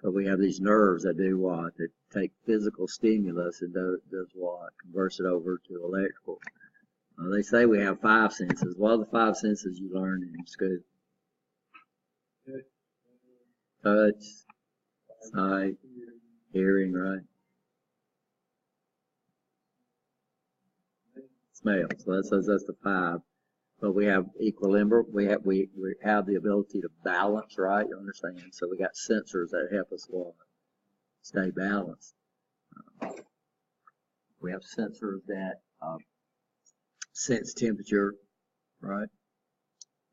But we have these nerves that do what? That take physical stimulus and does what? Converts it over to electrical. They say we have 5 senses. What are the 5 senses you learned in school? Touch, sight, hearing, right? Smell. So that's the 5. But we have equilibrium. We have the ability to balance, right? You understand? So we got sensors that help us what? Stay balanced. We have sensors that sense temperature, right?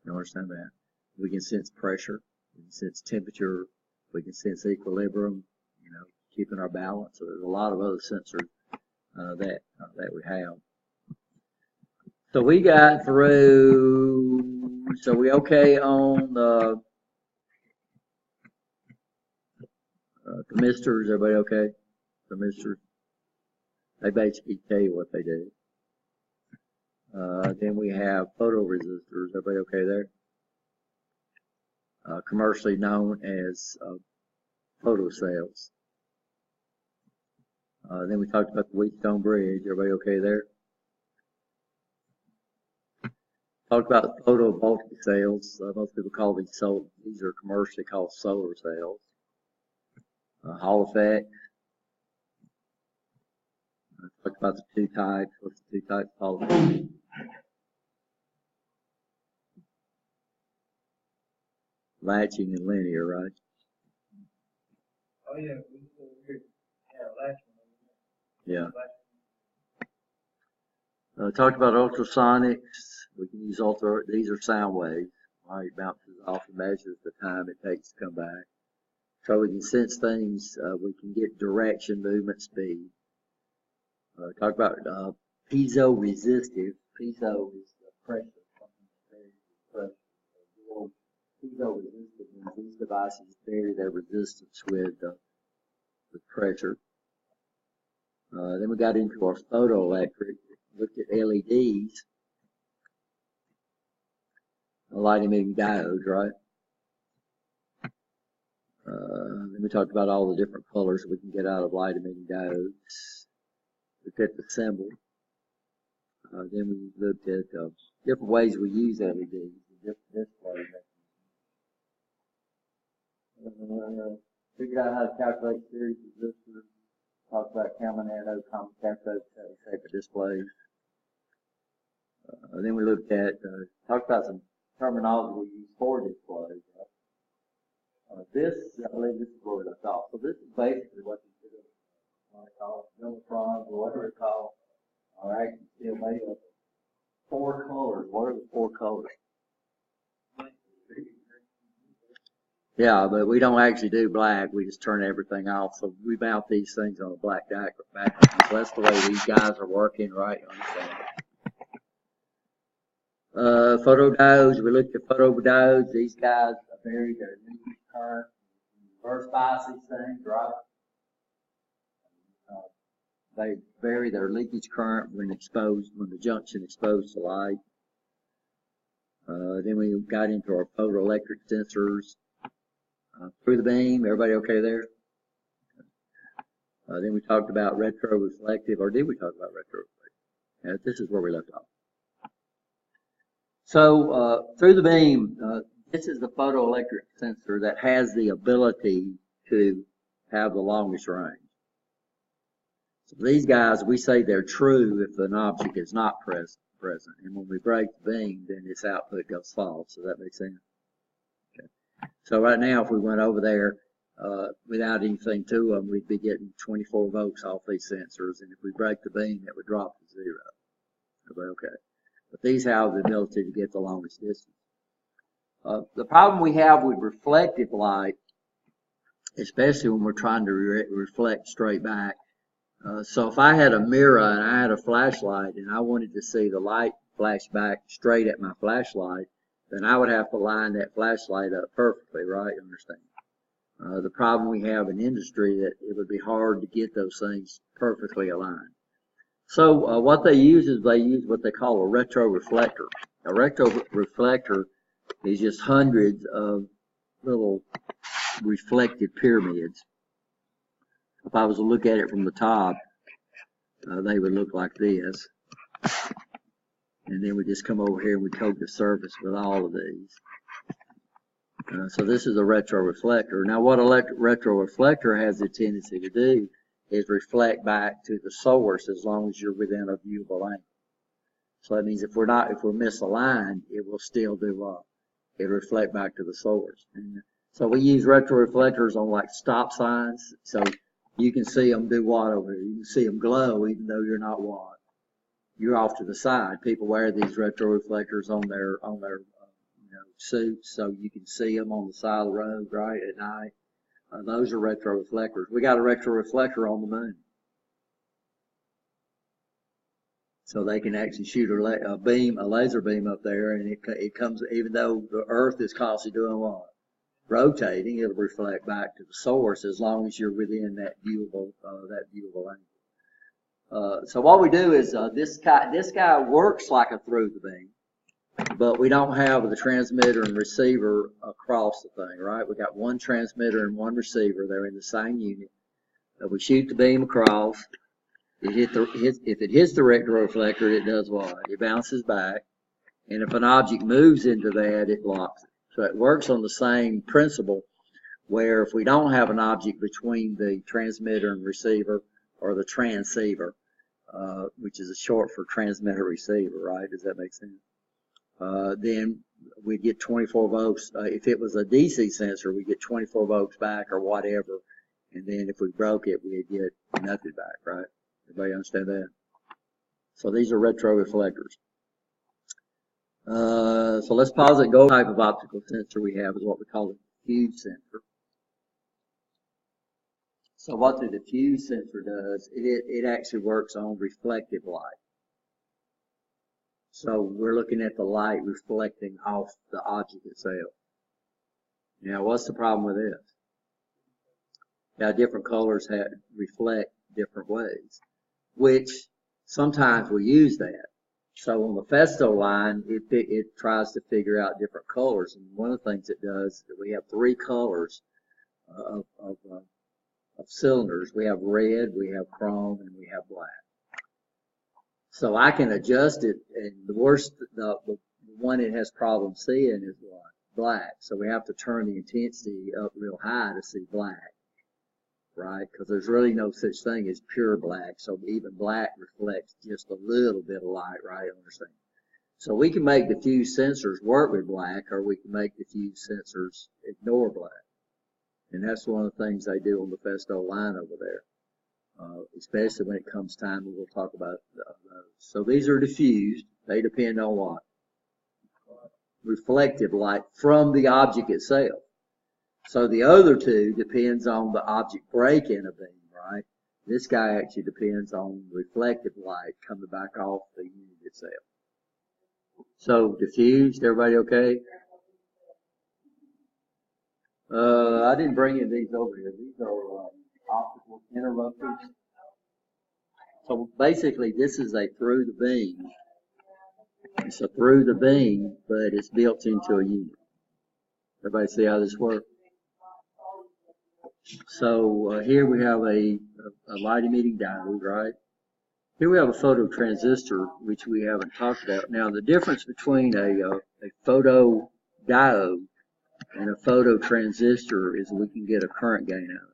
You understand that? We can sense pressure. We can sense temperature. We can sense equilibrium. You know, keeping our balance. So there's a lot of other sensors that we have. So we got through. So we okay on the thermistors? Everybody okay? Thermistors. They basically tell you what they do. Then we have photoresistors. Everybody okay there? Commercially known as photocells. Then we talked about the Wheatstone Bridge. Everybody okay there? Talked about photovoltaic cells. Most people call these solar. These are commercially called solar cells. Hall effect. Talked about the 2 types. What's the 2 types of Hall effect? Latching and linear, right? Oh yeah, latching. Yeah. Talked about ultrasonics. We can use these are sound waves, right? Bounces off and measures the time it takes to come back. So we can sense things. We can get direction, movement, speed. Talk about piezo-resistive. Piezo is the pressure. Piezo-resistive means these devices vary their resistance with pressure. Then we got into our photoelectric. Looked at LEDs. Light emitting diodes, right? Then we talked about all the different colors we can get out of light emitting diodes. Looked at the symbol. Then we looked at different ways we use LEDs, different displays. Figured out how to calculate series resistors. Talked about common anode, common cathode, type of displays. Then we looked at, talked about some terminology we use for displays. This, I believe this is where we left off. So this is basically what you do. I call it Millicrons or whatever it's called, are actually still made up of 4 colors. What are the 4 colors? Yeah, but we don't actually do black. We just turn everything off. So we mount these things on a black background. So that's the way these guys are working, right? Photodiodes. We looked at photodiodes. These guys vary their leakage current. Reverse bias these things, right? They vary their leakage current when the junction exposed to light. Then we got into our photoelectric sensors. Through the beam, everybody okay there? Then we talked about retroreflective, or did we talk about retroreflective? This is where we left off. So through the beam, this is the photoelectric sensor that has the ability to have the longest range. So these guys, we say they're true if an object is not present. And when we break the beam, then its output goes false. Does that make sense? Okay. So right now, if we went over there without anything to them, we'd be getting 24 volts off these sensors. And if we break the beam, it would drop to 0. Okay. But these have the ability to get the longest distance. The problem we have with reflective light, especially when we're trying to reflect straight back. So if I had a mirror and I had a flashlight and I wanted to see the light flash back straight at my flashlight, then I would have to line that flashlight up perfectly, right? Understand? The problem we have in industry that it would be hard to get those things perfectly aligned. So what they use is they use what they call a retroreflector. A retroreflector is just hundreds of little reflected pyramids. If I was to look at it from the top, they would look like this. And then we just come over here and we coat the surface with all of these. So this is a retroreflector. Now what a retroreflector has the tendency to do is reflect back to the source as long as you're within a viewable angle. So that means if we're misaligned, it will still do what? It'll reflect back to the source. And so we use retroreflectors on like stop signs. So you can see them do what over here? You can see them glow even though you're not what? You're off to the side. People wear these retroreflectors on their suits so you can see them on the side of the road, right, at night. Those are retroreflectors. We got a retroreflector on the moon. So they can actually shoot a laser beam up there, and it comes, even though the Earth is constantly doing what? Rotating, it'll reflect back to the source as long as you're within that viewable angle. So what we do is this guy works like a through the beam, but we don't have the transmitter and receiver across the thing, right? We got one transmitter and one receiver. They're in the same unit. We shoot the beam across. If it hits the retroreflector, it does what? It bounces back. And if an object moves into that, it blocks it. So it works on the same principle where if we don't have an object between the transmitter and receiver, or the transceiver, which is a short for transmitter receiver, right? Does that make sense? Then we get 24 volts. If it was a DC sensor, we get 24 volts back or whatever. And then if we broke it, we'd get nothing back, right? Everybody understand that? So these are retroreflectors. So let's pause it and go. The type of optical sensor we have is what we call a diffuse sensor. So what the diffuse sensor does, it actually works on reflective light. So we're looking at the light reflecting off the object itself. Now, what's the problem with this? Now, different colors reflect different ways, which sometimes we use that. So on the Festo line, it tries to figure out different colors. And one of the things it does is that we have 3 colors of cylinders. We have red, we have chrome, and we have black. So I can adjust it, and the one it has problem seeing is what? Black. So we have to turn the intensity up real high to see black, right? Because there's really no such thing as pure black. So even black reflects just a little bit of light, right? Understand? So we can make diffuse sensors work with black, or we can make diffuse sensors ignore black. And that's one of the things they do on the Festo line over there. Especially when it comes time, we'll talk about those. So these are diffused. They depend on what? Reflective light from the object itself. So the other two depends on the object breaking a beam, right? This guy actually depends on reflective light coming back off the unit itself. So diffused, everybody okay? I didn't bring in these over here. These are optical interrupters. So basically this is a through the beam. It's a through the beam, but it's built into a unit. Everybody see how this works? So here we have a light emitting diode, right? Here we have a photo transistor, which we haven't talked about. Now the difference between a photo diode and a photo transistor is we can get a current gain out of it.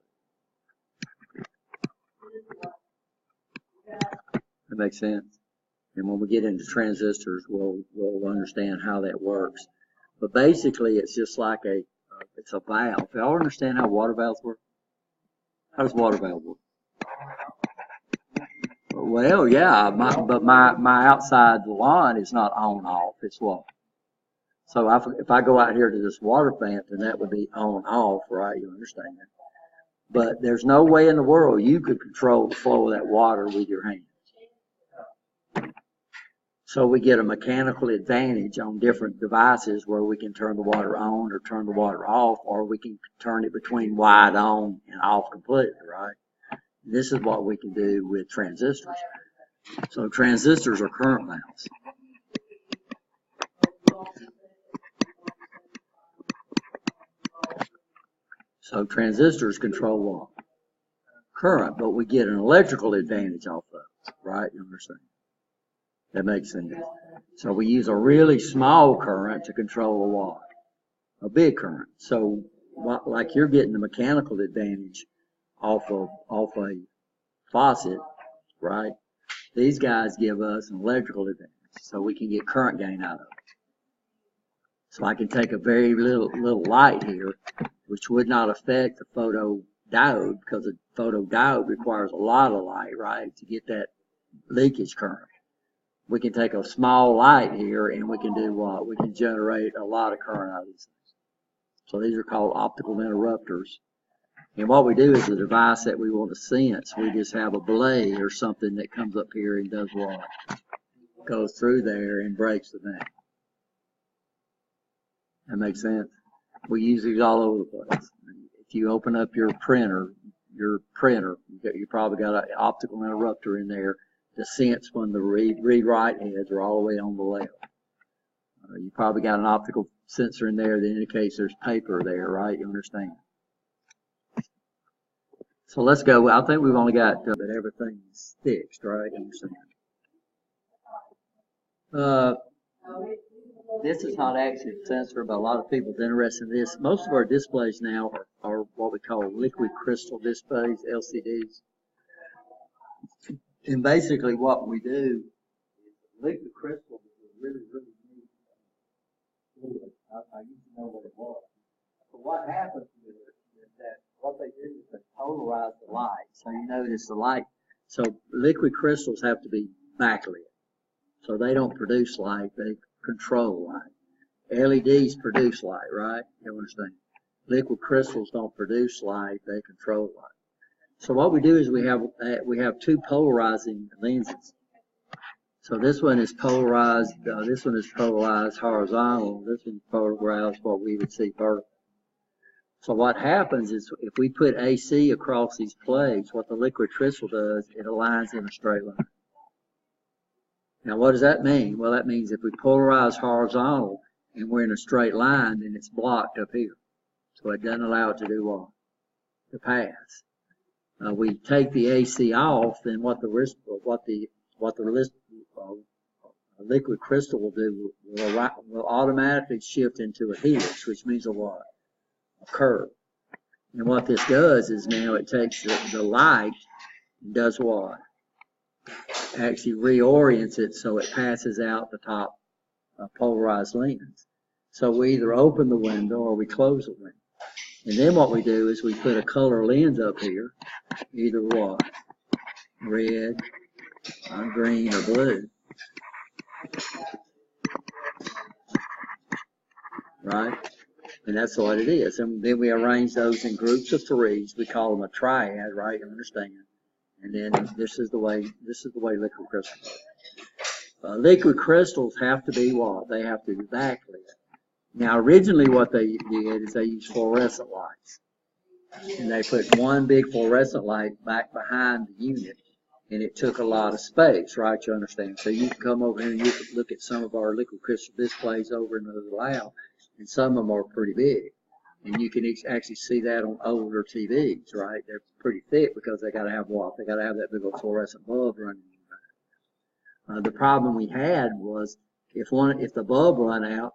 That makes sense? And when we get into transistors, we'll understand how that works. But basically, it's just like it's a valve. Y'all understand how water valves work? How does water valve work? Well, yeah, but my outside lawn is not on off. It's what? So if I go out here to this water fountain, that would be on off, right? You understand that? But there's no way in the world you could control the flow of that water with your hands. So we get a mechanical advantage on different devices where we can turn the water on or turn the water off, or we can turn it between wide on and off completely, right? This is what we can do with transistors. So transistors are current valves. So transistors control what? Current, but we get an electrical advantage off of it, right? You understand? That makes sense. So we use a really small current to control a what? A big current. So like you're getting the mechanical advantage off a faucet, right? These guys give us an electrical advantage, so we can get current gain out of it. So I can take a very little light here, which would not affect the photodiode, because a photodiode requires a lot of light, right, to get that leakage current. We can take a small light here and we can do what? We can generate a lot of current out of these things. So these are called optical interrupters. And what we do is the device that we want to sense, we just have a blade or something that comes up here and does what? Goes through there and breaks the thing. That makes sense? We use these all over the place. If you open up your printer, you probably got an optical interrupter in there to sense when the read-write heads are all the way on the left. You probably got an optical sensor in there that indicates there's paper there, right? You understand? So let's go. I think we've only got that everything's fixed, right? You understand? This is not actually a sensor, but a lot of people's interested in this. Most of our displays now are what we call liquid crystal displays, LCDs. And basically what we do is liquid crystal is a really, really neat fluid. I used to know what it was. So what happens is that what they do is they polarize the light. So you notice the light. So liquid crystals have to be backlit. So they don't produce light, they control light. LEDs produce light, right? You understand? Liquid crystals don't produce light, they control light. So what we do is we have two polarizing lenses. So this one is polarized horizontal, this one is polarized what we would see vertical. So what happens is if we put AC across these plates, what the liquid crystal does, it aligns in a straight line. Now what does that mean? Well, that means if we polarize horizontal and we're in a straight line, then it's blocked up here. So it doesn't allow it to do what? To pass. We take the AC off, then what the liquid crystal will do will automatically shift into a helix, which means a what? A curve. And what this does is now it takes the light and does what? Actually reorients it so it passes out the top polarized lens. So we either open the window or we close the window. And then what we do is we put a color lens up here, either what? Red, green, or blue. Right? And that's what it is. And then we arrange those in groups of threes. We call them a triad, right? You understand? And then this is the way liquid crystals are. Liquid crystals have to be what? They have to be backlit. Now, originally what they did is they used fluorescent lights. And they put one big fluorescent light back behind the unit. And it took a lot of space, right? You understand? So you can come over here and you can look at some of our liquid crystal displays over in the lab. And some of them are pretty big. And you can actually see that on older TVs, right? They're pretty thick because they got to have what? They got to have that big old fluorescent bulb running. The problem we had was if the bulb burn out,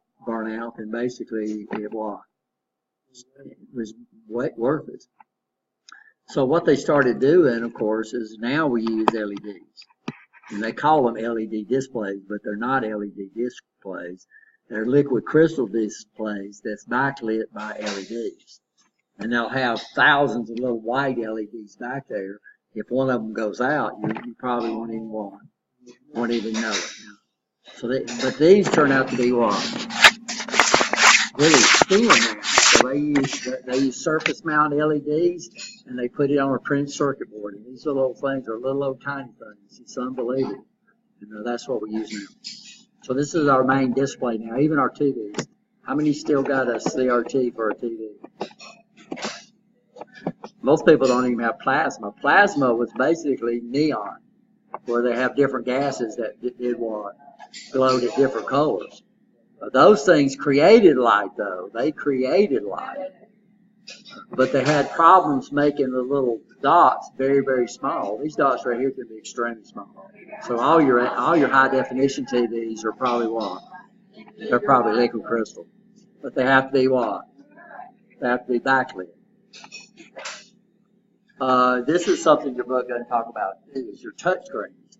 then basically it was worthless. So what they started doing, of course, is now we use LEDs. And they call them LED displays, but they're not LED displays. They're liquid crystal displays that's backlit by LEDs. And they'll have thousands of little white LEDs back there. If one of them goes out, you probably won't even know it. So but these turn out to be what? Really thin now. So they use surface mount LEDs and they put it on a printed circuit board. And these little things are little old tiny things. It's unbelievable. And that's what we use now. So this is our main display now, even our TVs. How many still got a CRT for a TV? Most people don't even have plasma. Plasma was basically neon, where they have different gases that did what? Glowed at different colors. Those things created light, though. They created light. But they had problems making the little dots very, very small. These dots right here can be extremely small. So all your high definition TVs are probably what? They're probably liquid crystal. But they have to be what? They have to be backlit. This is something your book doesn't talk about, is your touch screens.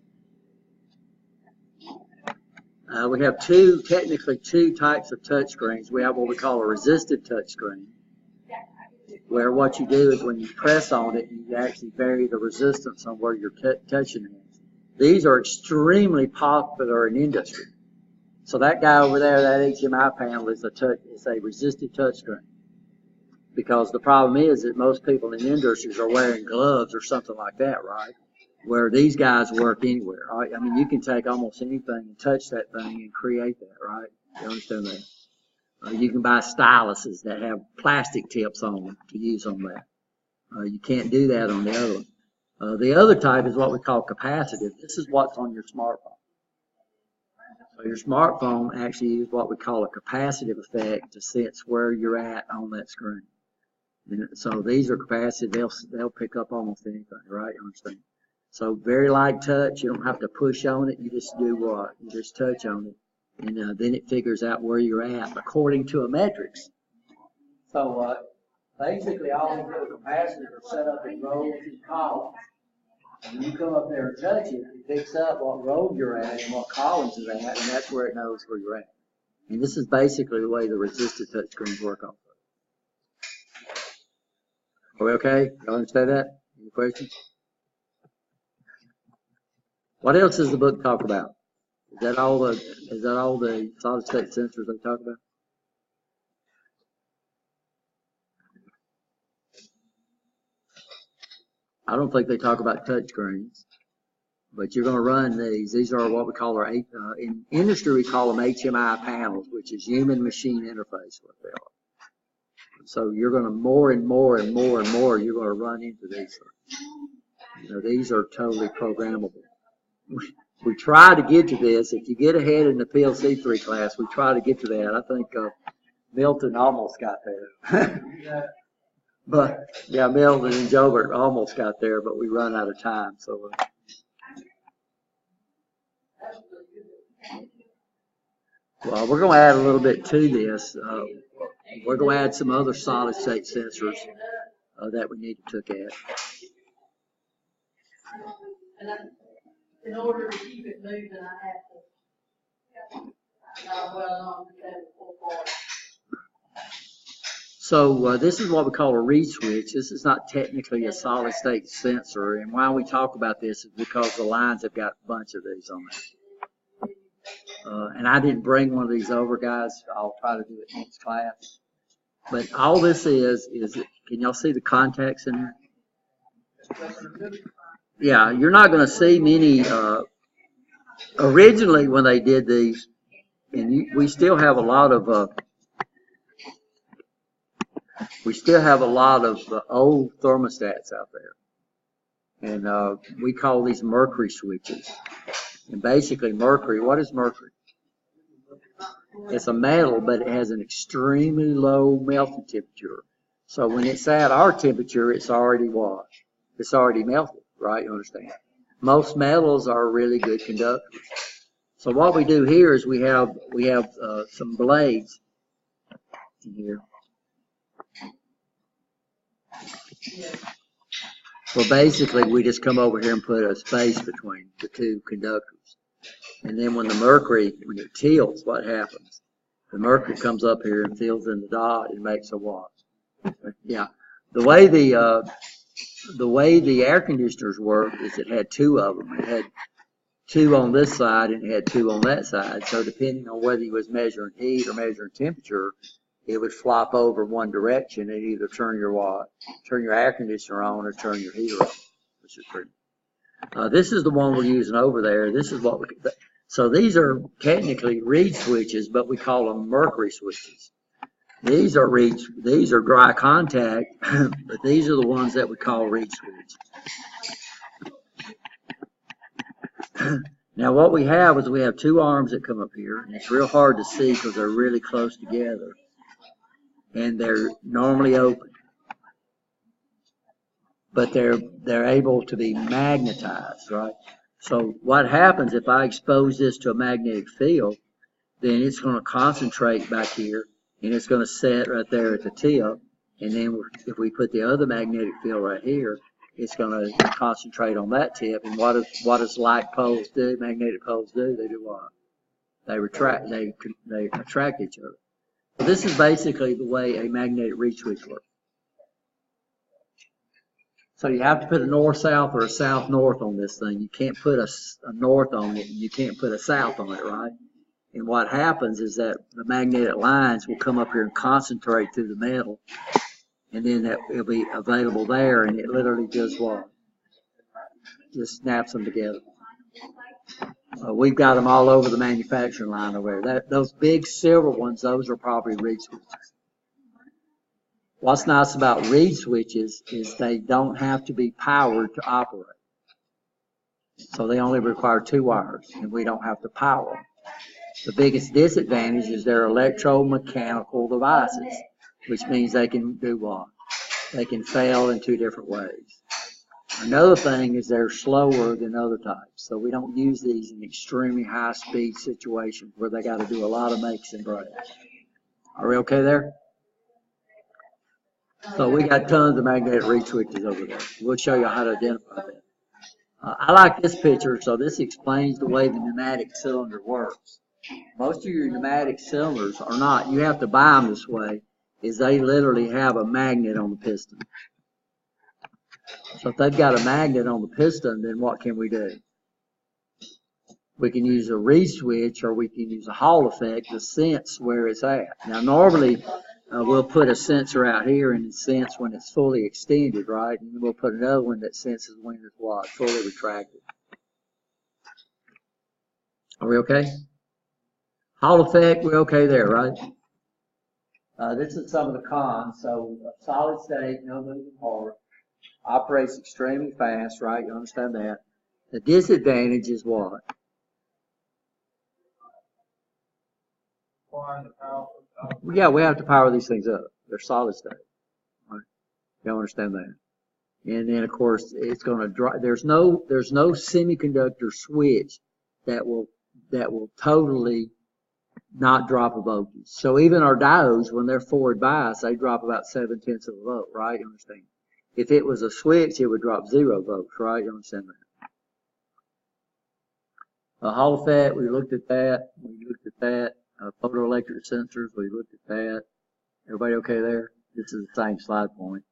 We have technically two types of touch screens. We have what we call a resistive touch screen, where what you do is when you press on it, you actually vary the resistance on where you're touching it. These are extremely popular in industry. So that guy over there, that HMI panel is a resistive touch screen. Because the problem is that most people in industries are wearing gloves or something like that, right? Where these guys work anywhere, right? I mean, you can take almost anything and touch that thing and create that, right? You understand that? You can buy styluses that have plastic tips on them to use on that. You can't do that on the other one. The other type is what we call capacitive. This is what's on your smartphone. So your smartphone actually uses what we call a capacitive effect to sense where you're at on that screen. And so these are capacitive. They'll pick up almost anything, right? You understand? So very light touch. You don't have to push on it. You just do what? You just touch on it. And then it figures out where you're at according to a metrics. So basically all these little capacitors are set up in rows and columns. And when you come up there and touch it, it picks up what row you're at and what columns it's at, and that's where it knows where you're at. And this is basically the way the resistive touch screens work also. Are we okay? You understand that? Any questions? What else does the book talk about? Is that all the solid state sensors they talk about? I don't think they talk about touch screens, but you're going to run these. These are what we call our, in industry we call them HMI panels, which is human machine interface, what they are. So you're going to more and more and more and more, you're going to run into these things. You know, these are totally programmable. We try to get to this. If you get ahead in the PLC 3 class, we try to get to that. I think Milton almost got there. But yeah, Milton and Jobert almost got there, but we run out of time. So well, we're going to add a little bit to this. We're going to add some other solid state sensors that we need to look at. In order to keep it moving, I have to So this is what we call a reed switch. This is not technically a solid state sensor, and why we talk about this is because the lines have got a bunch of these on it. And I didn't bring one of these over, guys. I'll try to do it next class. But all this is can y'all see the contacts in there? Yeah, you're not going to see many. Originally, when they did these, and we still have a lot of old thermostats out there, and we call these mercury switches. And basically, mercury. What is mercury? It's a metal, but it has an extremely low melting temperature. So when it's at our temperature, it's already what? It's already melted. Right, you understand? Most metals are really good conductors. So what we do here is we have some blades in here. Well, basically, we just come over here and put a space between the two conductors. And then when when it tilts, what happens? The mercury comes up here and fills in the dot and makes a what? Yeah. The way the air conditioners work is it had two of them. It had two on this side and it had two on that side. So depending on whether you was measuring heat or measuring temperature, it would flop over one direction and either turn your air conditioner on or turn your heater on, which is pretty. This is the one we're using over there. This is what so these are technically reed switches, but we call them mercury switches. These are dry contact, but these are the ones that we call reed switches. Now what we have is we have two arms that come up here, and it's real hard to see because they're really close together, and they're normally open. but they're able to be magnetized, right? So what happens if I expose this to a magnetic field, then it's going to concentrate back here, and it's going to set right there at the tip. And then if we put the other magnetic field right here, it's going to concentrate on that tip. And what does like poles do? Magnetic poles do? They do what? They retract. They attract each other. So this is basically the way a magnetic reed switch works. So you have to put a north-south or a south-north on this thing. You can't put a north on it, and you can't put a south on it, right? And what happens is that the magnetic lines will come up here and concentrate through the metal, and then it'll be available there, and it literally does what? Just snaps them together. We've got them all over the manufacturing line over there. Those big silver ones, those are probably reed switches. What's nice about reed switches is they don't have to be powered to operate. So they only require 2 wires, and we don't have to power them. The biggest disadvantage is they're electromechanical devices, which means they can do what? They can fail in 2 different ways. Another thing is they're slower than other types, so we don't use these in extremely high-speed situations where they got to do a lot of makes and breaks. Are we okay there? So we got tons of magnetic reed switches over there. We'll show you how to identify that. I like this picture, so this explains the way the pneumatic cylinder works. Most of your pneumatic cylinders are not. You have to buy them this way, is they literally have a magnet on the piston. So if they've got a magnet on the piston, then what can we do? We can use a reed switch, or we can use a Hall effect to sense where it's at. Now normally we'll put a sensor out here and sense when it's fully extended, right? And then we'll put another one that senses when it's what? Fully retracted. Are we okay? Hall effect, we're okay there, right? This is some of the cons. So a solid state, no moving part, operates extremely fast, right? You understand that. The disadvantage is what? Yeah, we have to power these things up. They're solid state. Right? You understand that. And then of course it's going to drive. There's no semiconductor switch that will totally not drop a voltage. So even our diodes, when they're forward bias, they drop about 0.7 of a volt, right? You understand? If it was a switch, it would drop 0 volts, right? You understand that? Hall effect, we looked at that. We looked at that. Photoelectric sensors, we looked at that. Everybody okay there? This is the same slide point.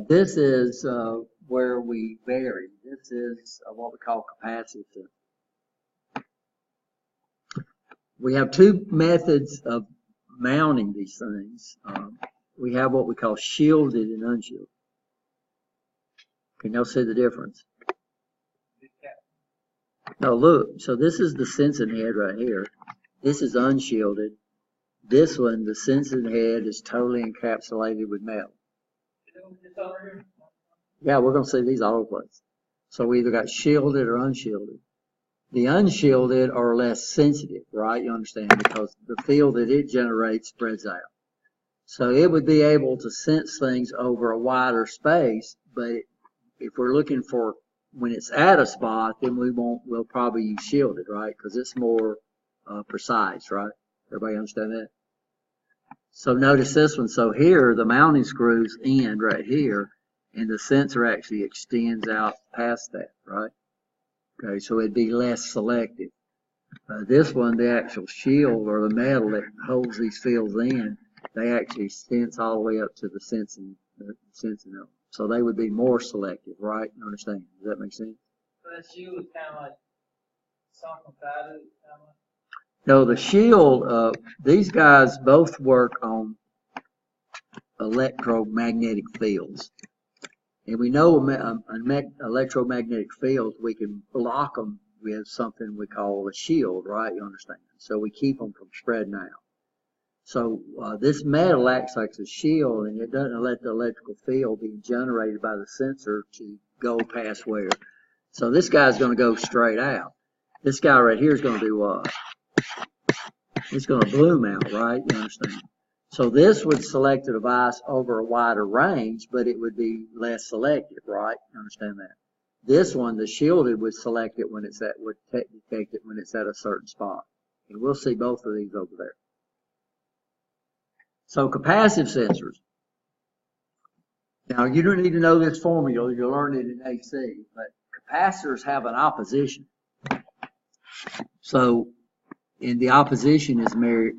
This is where we vary. This is what we call capacitive. We have 2 methods of mounting these things. We have what we call shielded and unshielded. Can y'all see the difference? No, look. So this is the sensing head right here. This is unshielded. This one, the sensing head, is totally encapsulated with metal. Yeah, we're going to see these all over the place. So we either got shielded or unshielded. The unshielded are less sensitive, right? You understand? Because the field that it generates spreads out. So it would be able to sense things over a wider space, but if we're looking for when it's at a spot, then we'll probably use shielded, right? Because it's more precise, right? Everybody understand that? So notice this one. So here, the mounting screws end right here, and the sensor actually extends out past that, right? Okay, so it'd be less selective. This one, the actual shield or the metal that holds these fields in, they actually sense all the way up to the sensing element. So they would be more selective, right? You understand? Does that make sense? So that shield is kind of like something compatible, kind of like. No, the shield, these guys both work on electromagnetic fields. And we know electromagnetic fields, we can block them with something we call a shield, right? You understand? So we keep them from spreading out. So this metal acts like a shield, and it doesn't let the electrical field be generated by the sensor to go past where. So this guy's going to go straight out. This guy right here is going to do what? It's going to bloom out, right? You understand? So this would select a device over a wider range, but it would be less selective, right? Understand that? This one, the shielded, would select it when it's at, would detect it when it's at a certain spot. And we'll see both of these over there. So capacitive sensors. Now you don't need to know this formula, you'll learn it in AC, but capacitors have an opposition. So, and the opposition is measured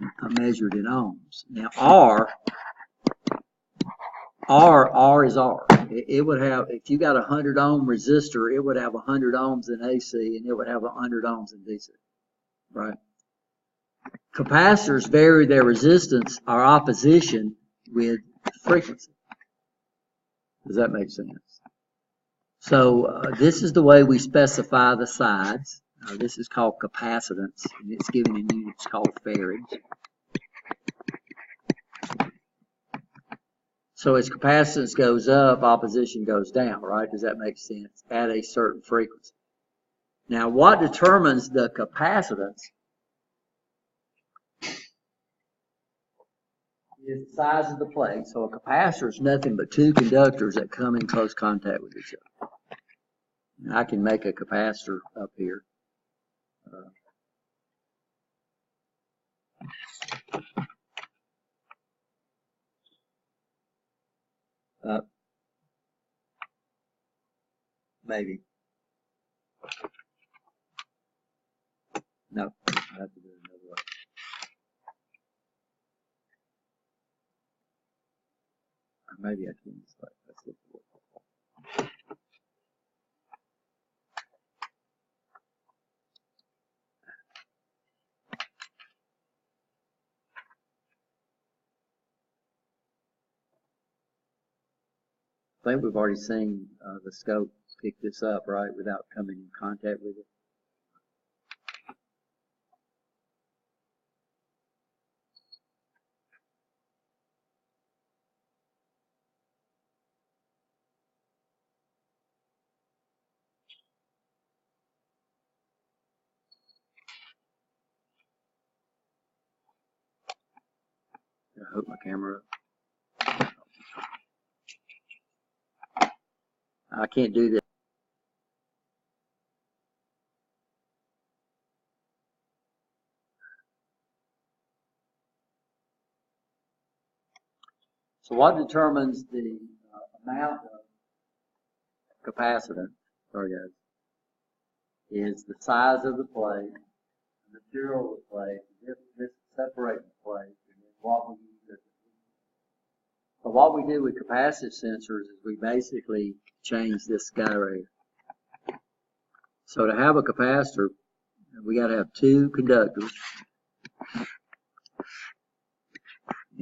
in ohms. Now R is R. It would have, if you got a 100 ohm resistor, it would have 100 ohms in AC and it would have 100 ohms in DC, right? Capacitors vary their resistance or opposition with frequency. Does that make sense? So this is the way we specify the sides. This is called capacitance, and it's given in units called farads. So as capacitance goes up, opposition goes down, right? Does that make sense? At a certain frequency. Now, what determines the capacitance is the size of the plate. So a capacitor is nothing but two conductors that come in close contact with each other. And I can make a capacitor up here. Maybe. No, I have to do it another way. Or maybe I can just like that's it. I think we've already seen the scope pick this up, right, without coming in contact with it. I hook my camera up. I can't do this. So what determines the amount of capacitance, sorry guys, is the size of the plate, the material of the plate, this separating the plate, and then what we use. So what we do with capacitive sensors is we basically change this guy right here. So to have a capacitor, we got to have two conductors,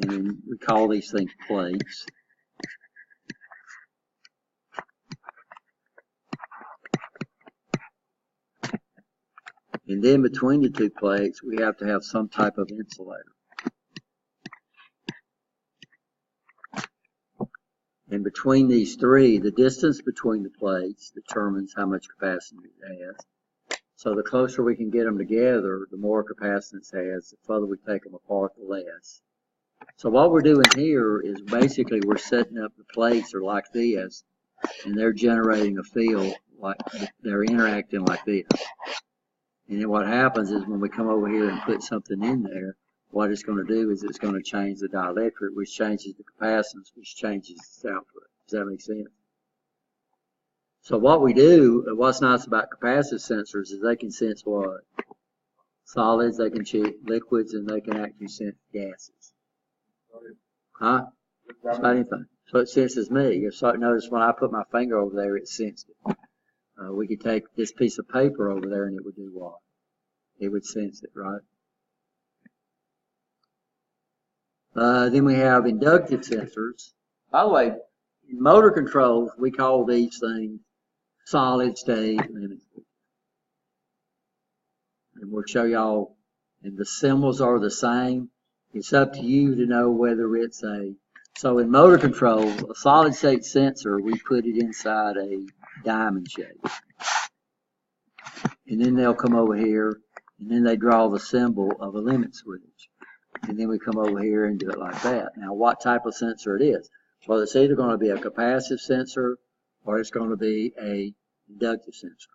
and we call these things plates. And then between the two plates, we have to have some type of insulator. And between these three, the distance between the plates determines how much capacity it has. So the closer we can get them together, the more capacitance it has. The further we take them apart, the less. So what we're doing here is basically we're setting up the plates are like this, and they're generating a field like they're interacting like this. And then what happens is when we come over here and put something in there, what it's going to do is it's going to change the dielectric, which changes the capacitance, which changes its output. Does that make sense? So what we do, what's nice about capacitive sensors is they can sense what? Solids, they can check liquids, and they can actually sense gases. Huh? It's not anything. So it senses me. So notice when I put my finger over there, it sensed it. We could take this piece of paper over there and it would do what? It would sense it, right? Then we have inductive sensors. By the way, in motor controls, we call these things solid state limit switches. And we'll show y'all, and the symbols are the same. It's up to you to know whether it's so in motor controls, a solid state sensor, we put it inside a diamond shape. And then they'll come over here, and then they draw the symbol of a limit switch. and then we come over here and do it like that. Now, what type of sensor it is? Well, it's either going to be a capacitive sensor or it's going to be a inductive sensor.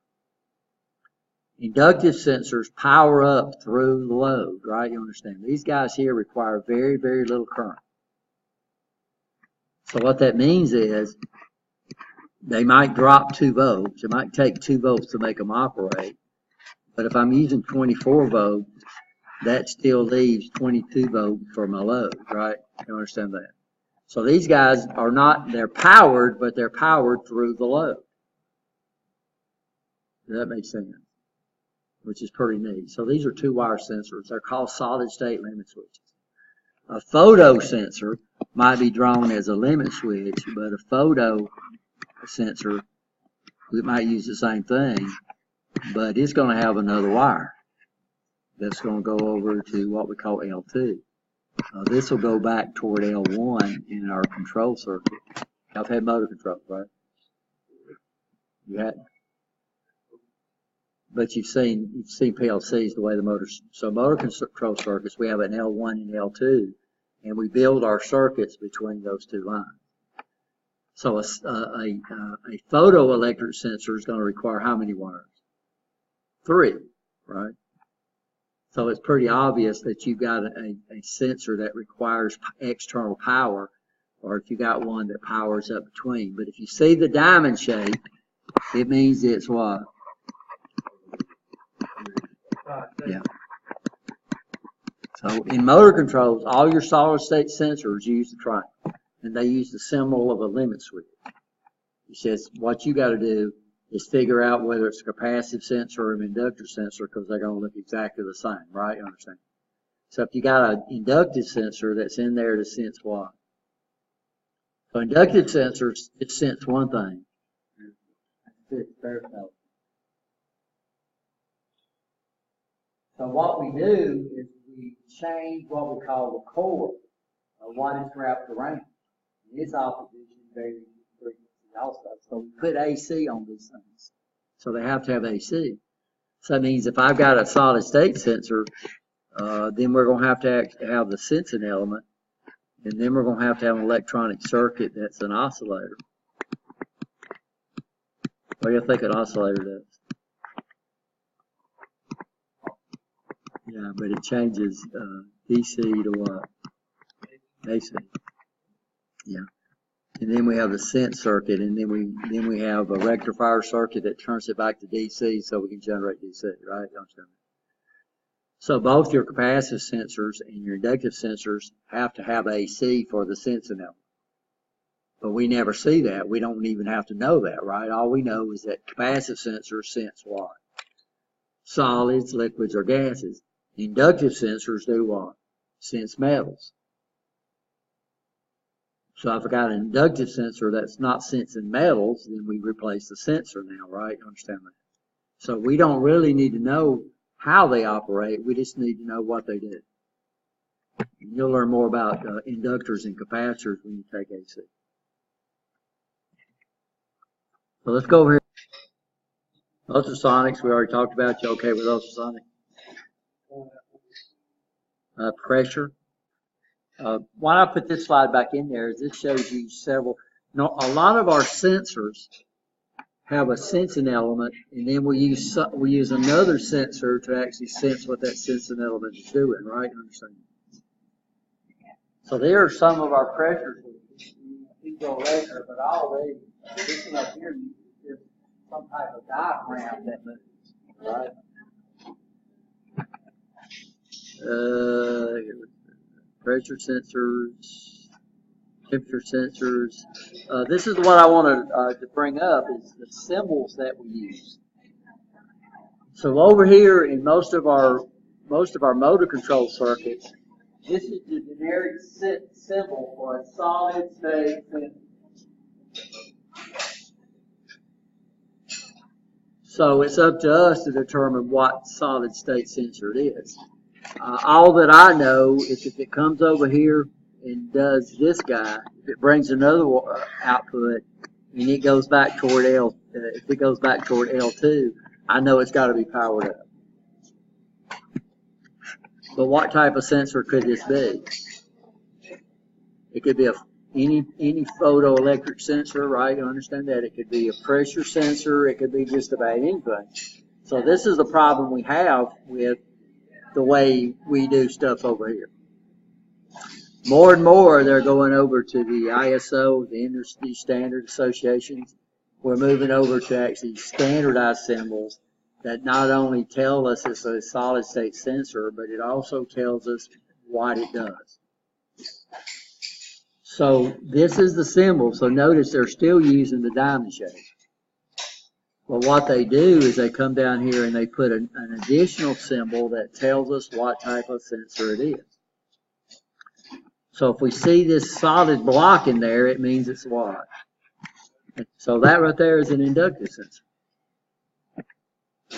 Inductive sensors power up through the load, right? You understand? These guys here require very, very little current. So what that means is they might drop 2 volts. It might take 2 volts to make them operate. But if I'm using 24 volts, that still leaves 22 volts for my load, right? You understand that? So these guys are not, they're powered, but they're powered through the load. Does that make sense? Which is pretty neat. So these are 2-wire sensors. They're called solid state limit switches. A photo sensor might be drawn as a limit switch, but a photo sensor, we might use the same thing, but it's going to have another wire that's going to go over to what we call L2. This will go back toward L1 in our control circuit. I've had motor control, right? You hadn't? But you've seen PLCs the way the motors. So motor control circuits, we have an L1 and L2, and we build our circuits between those 2 lines. So a photoelectric sensor is going to require how many wires? 3, right? So it's pretty obvious that you've got a sensor that requires external power, or if you got one that powers up between. But if you see the diamond shape, it means it's what? Yeah. So in motor controls, all your solid state sensors use the triangle, and they use the symbol of a limit switch. It says what you got to do is figure out whether it's a capacitive sensor or an inductive sensor, because they're going to look exactly the same, right? You understand? So if you got an inductive sensor that's in there to sense what? So inductive sensors just sense one thing. So what we do is we change what we call the core of what is wrapped around. And its opposition varies with frequency also. So we put AC on these things. So they have to have AC. So that means if I've got a solid state sensor, then we're going to have the sensing element, and then we're going to have an electronic circuit that's an oscillator. What do you think an oscillator does? Yeah, but it changes DC to what? AC. Yeah. And then we have the sense circuit, and then we have a rectifier circuit that turns it back to DC so we can generate DC, right? So both your capacitive sensors and your inductive sensors have to have AC for the sensing element. But we never see that. We don't even have to know that, right? All we know is that capacitive sensors sense what? Solids, liquids, or gases. Inductive sensors do what? Sense metals. So if I got an inductive sensor that's not sensing metals, then we replace the sensor now, right? You understand that? So we don't really need to know how they operate. We just need to know what they do. And you'll learn more about inductors and capacitors when you take AC. So let's go over here. Ultrasonics, we already talked about. You okay with ultrasonic? Pressure. Why I put this slide back in there is this shows you several. A lot of our sensors have a sensing element, and then we use another sensor to actually sense what that sensing element is doing. Right? Understand? So there are some of our pressures. These go later, but already this one up here is some type of diaphragm that moves. Right? Pressure sensors, temperature sensors. This is what I wanted to bring up is the symbols that we use. So over here in most of our motor control circuits, this is the generic symbol for a solid state sensor. So it's up to us to determine what solid state sensor it is. All that I know is if it comes over here and does this guy, if it brings another output and it goes back toward if it goes back toward L2, I know it's got to be powered up. But what type of sensor could this be? It could be any photoelectric sensor, right? You understand that? It could be a pressure sensor. It could be just about anything. So this is the problem we have with the way we do stuff over here. More and more, they're going over to the ISO, the Industry Standard Associations. We're moving over to actually standardized symbols that not only tell us it's a solid state sensor, but it also tells us what it does. So this is the symbol. So notice they're still using the diamond shape. Well, what they do is they come down here and they put an additional symbol that tells us what type of sensor it is. So if we see this solid block in there, it means it's what? So that right there is an inductive sensor.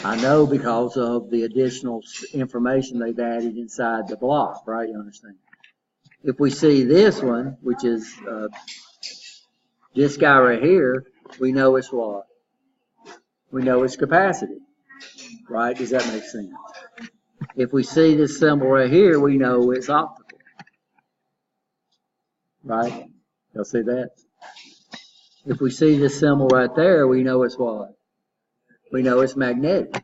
I know because of the additional information they've added inside the block, right? You understand? If we see this one, which is this guy right here, we know it's what? We know it's capacity, right? Does that make sense? If we see this symbol right here, we know it's optical, right? Y'all see that? If we see this symbol right there, we know it's what? We know it's magnetic.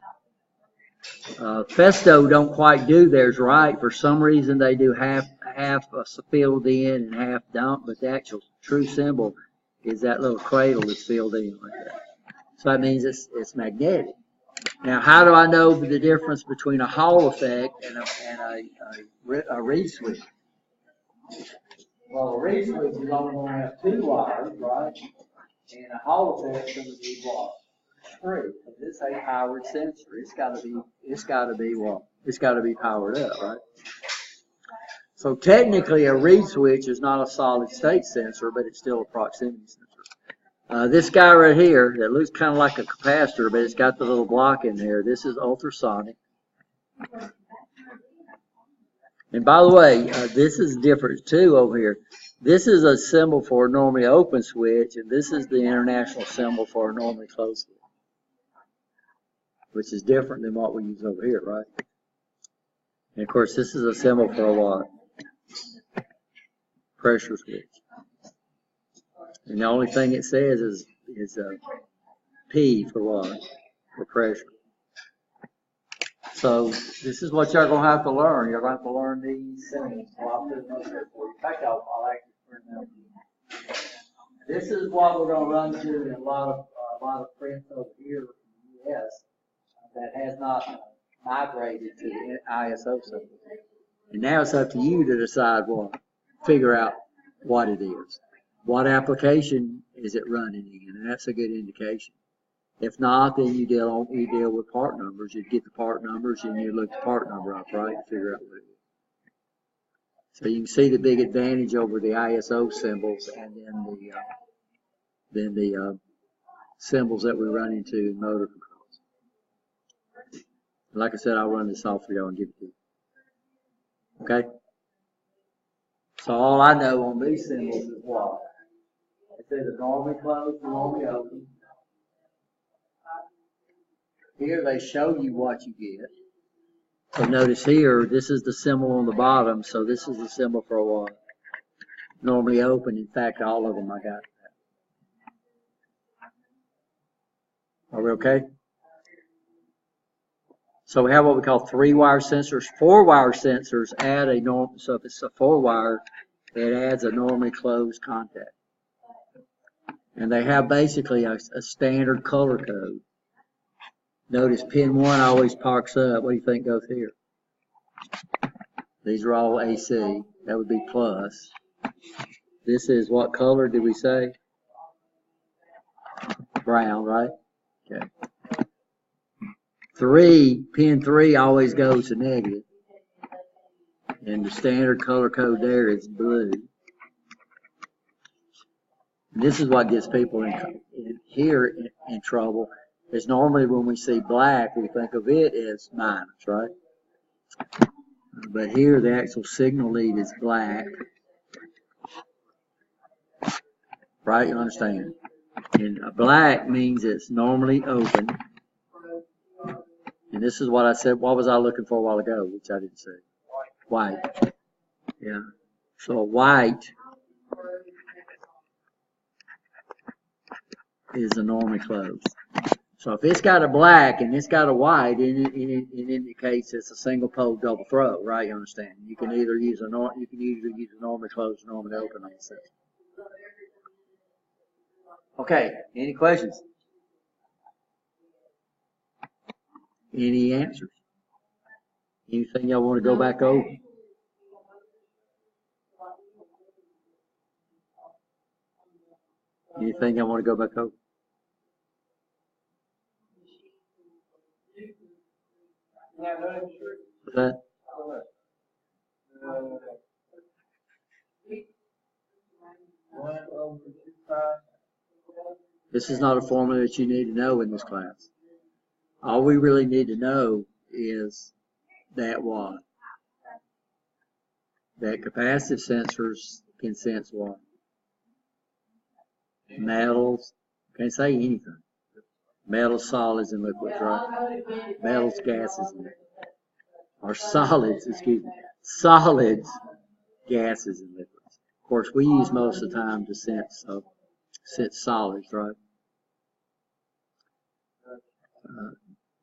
Festo don't quite do theirs right. For some reason, they do half filled in and half don't, but the actual true symbol is that little cradle that's filled in like that. So that means it's magnetic. Now, how do I know the difference between a Hall effect and a reed switch? Well, a reed switch is only going to have 2 wires, right? And a Hall effect is going to be what? 3. Because it's a powered sensor. It's got to be what? It's got to be powered up, right? So technically, a reed switch is not a solid state sensor, but it's still a proximity sensor. This guy right here, that looks kind of like a capacitor, but it's got the little block in there. This is ultrasonic. And by the way, this is different too over here. This is a symbol for a normally open switch, and this is the international symbol for a normally closed switch, which is different than what we use over here, right? And of course, this is a symbol for a what? Pressure switch. And the only thing it says is P for what? For pressure. So this is what y'all gonna have to learn. You're gonna have to learn these symbols. So I'll put them up there for you. In fact, I'll actually print them out. This is what we're gonna run to in a lot of prints over here in the US that has not migrated to the ISO symbol. And now it's up to you to decide what, figure out what it is. What application is it running in? And that's a good indication. If not, then you deal with part numbers. You get the part numbers and you look the part number up, right, and figure out what it is. So you can see the big advantage over the ISO symbols and then the symbols that we run into in motor controls. Like I said, I'll run this off for y'all and give it to you. Okay? So all I know on these symbols is what? It's either normally closed or normally open. Here they show you what you get. So notice here, this is the symbol on the bottom, so this is the symbol for what? Normally open. In fact, all of them I got that. Are we okay? So we have what we call 3-wire sensors. 4-wire sensors add a norm. So if it's a 4-wire, it adds a normally closed contact. And they have basically a standard color code. Notice pin 1 always parks up. What do you think goes here? These are all AC. That would be plus. This is what color did we say? Brown, right? Okay. Pin 3 always goes to negative. And the standard color code there is blue. And this is what gets people in trouble. Is normally when we see black, we think of it as minus, right? But here the actual signal lead is black. Right? You understand? And black means it's normally open. And this is what I said. What was I looking for a while ago, which I didn't say? White. Yeah. So a white is a normally closed. So if it's got a black and it's got a white, it indicates it's a single pole double throw, right? You understand? You can either use a normally closed or normally open on the system. Okay. Any questions? Any answers? Anything y'all want to go back over? Anything y'all want to go back over? Yeah, no, I'm sure. What's that? One over 25. This is not a formula that you need to know in this class. All we really need to know is that what? That capacitive sensors can sense what? Metals, can't say anything. Metals, solids, and liquids, right? Metals, gases, and or solids, excuse me. Solids, gases, and liquids. Of course, we use most of the time to sense solids, right?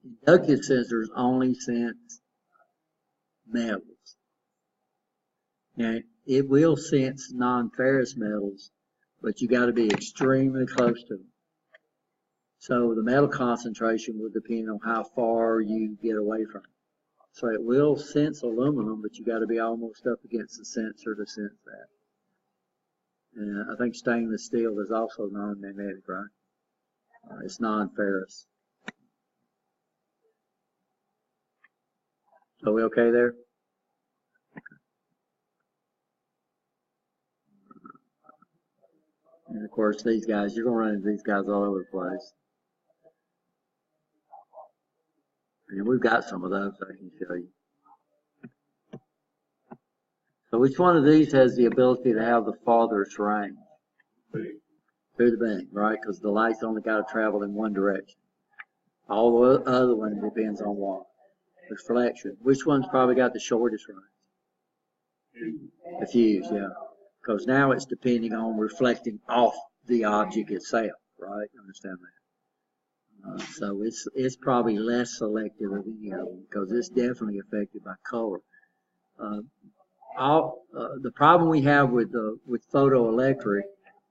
Inductive sensors only sense metals. Now, it will sense non-ferrous metals, but you got to be extremely close to them. So the metal concentration will depend on how far you get away from it. So it will sense aluminum, but you got to be almost up against the sensor to sense that. And I think stainless steel is also non-magnetic, right? It's non-ferrous. So we okay there? And of course, these guys, you're going to run into these guys all over the place. And we've got some of those I can show you. So which one of these has the ability to have the farthest range? Through the beam, right? Because the light's only got to travel in one direction. All the other one depends on what? Reflection. Which one's probably got the shortest range? The fuse, yeah. Because now it's depending on reflecting off the object itself, right? Understand that? So it's probably less selective of any of them because it's definitely affected by color. The problem we have with photoelectric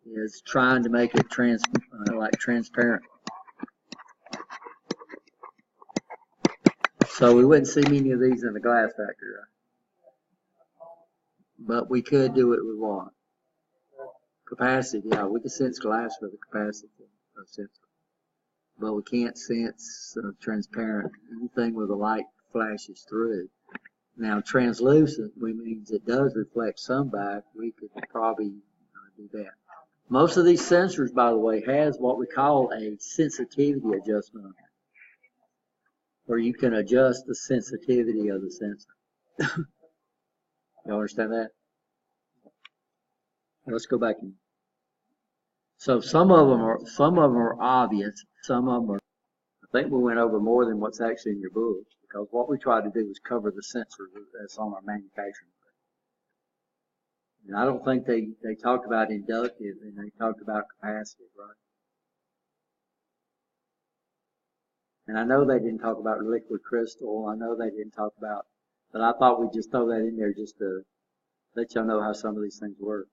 is trying to make it transparent. So we wouldn't see many of these in the glass factory, right? But we could do it with what? Capacity, yeah, we can sense glass with the capacity of sensor. But we can't sense transparent, anything where the light flashes through. Now, translucent, which means it does reflect some back, we could probably do that. Most of these sensors, by the way, has what we call a sensitivity adjustment on it, where you can adjust the sensitivity of the sensor. You understand that? Let's go back in. So some of them are obvious. Some of them are. I think we went over more than what's actually in your books because what we tried to do was cover the sensors that's on our manufacturing. And I don't think they talked about inductive and they talked about capacitive, right? And I know they didn't talk about liquid crystal. I know they didn't talk about, but I thought we'd just throw that in there just to let y'all know how some of these things work.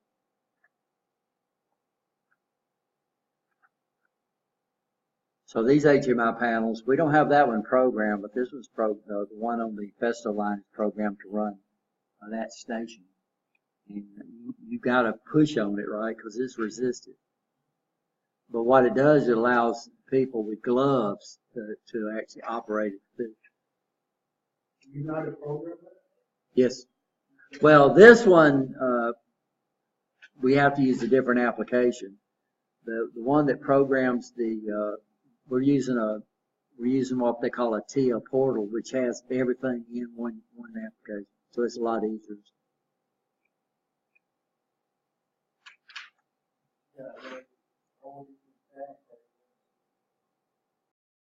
So these HMI panels, we don't have that one programmed, but this was the one on the Festo line is programmed to run that station. And you got to push on it, right? Because it's resistive. But what it does, it allows people with gloves to actually operate it. You know how to program it? Yes. Well, this one, we have to use a different application. The one that programs we're using what they call a TIA portal, which has everything in one application. So it's a lot easier. Yeah.